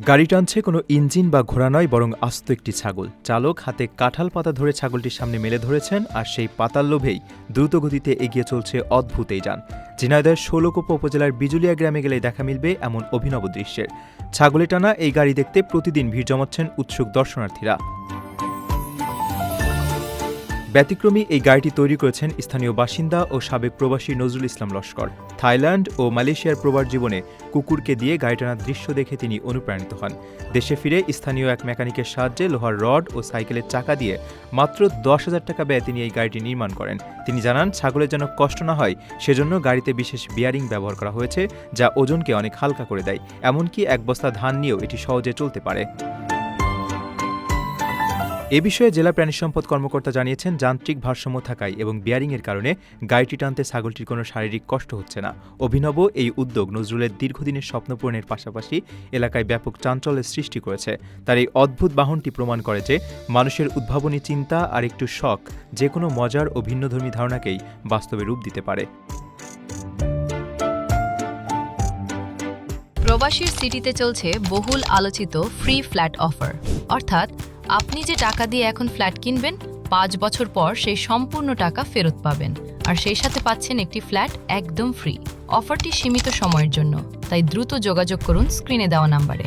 গাড়ি টানছে কোনো ইঞ্জিন বা ঘোড়া নয়, বরং আস্ত একটি ছাগল। চালক হাতে কাঁঠাল পাতা ধরে ছাগলটির সামনে মেলে ধরেছেন, আর সেই পাতার লোভেই দ্রুত গতিতে এগিয়ে চলছে অদ্ভুত এই যান। ঝিনাইদহের ষোলকোপা উপজেলার বিজুলিয়া গ্রামে গেলে দেখা মিলবে এমন অভিনব দৃশ্যের। ছাগলে টানা এই গাড়ি দেখতে প্রতিদিন ভিড় জমাচ্ছেন উৎসুক দর্শনার্থীরা। ব্যতিক্রমী এই গাড়িটি তৈরি করেছেন স্থানীয় বাসিন্দা ও সাবেক প্রবাসী নজরুল ইসলাম লস্কর। থাইল্যান্ড ও মালয়েশিয়ার প্রবাস জীবনে কুকুরকে দিয়ে গাড়ি টানার দৃশ্য দেখে তিনি অনুপ্রাণিত হন। দেশে ফিরে স্থানীয় এক মেকানিকের সাহায্যে লোহার রড ও সাইকেলের চাকা দিয়ে মাত্র 10,000 টাকা ব্যয়ে তিনি এই গাড়িটি নির্মাণ করেন। তিনি জানান, ছাগলের যেন কষ্ট না হয় সেজন্য গাড়িতে বিশেষ বিয়ারিং ব্যবহার করা হয়েছে, যা ওজনকে অনেক হালকা করে দেয়। এমনকি এক বস্তা ধান নিয়েও এটি সহজে চলতে পারে। এ বিষয়ে জেলা প্রাণী সম্পদ কর্মকর্তা জানিয়েছেন, যান্ত্রিক ভারসাম্য থাকায় এবং বিয়ারিংয়ের কারণে গাড়িটি টানতে ছাগলটির কোনো শারীরিক কষ্ট হচ্ছে না। অভিনব এই উদ্যোগ নজরুলের দীর্ঘদিনের স্বপ্ন পূরণের পাশাপাশি এলাকায় ব্যাপক চাঞ্চল্যের সৃষ্টি করেছে। তার এই অদ্ভুত বাহনটি প্রমাণ করে যে মানুষের উদ্ভাবনী চিন্তা আর একটু শখ যে কোনো মজার ও ভিন্নধর্মী ধারণাকেই বাস্তবে রূপ দিতে পারে। প্রবাসীর সিটিতে চলছে বহুল আলোচিত ফ্রি ফ্ল্যাট অফার, অর্থাৎ আপনি যে টাকা দিয়ে এখন ফ্ল্যাট কিনবেন 5 বছর পর সেই সম্পূর্ণ টাকা ফেরত পাবেন, আর সেই সাথে পাচ্ছেন একটি ফ্ল্যাট একদম ফ্রি। অফারটি সীমিত সময়ের জন্য, তাই দ্রুত যোগাযোগ করুন স্ক্রিনে দেওয়া নাম্বারে।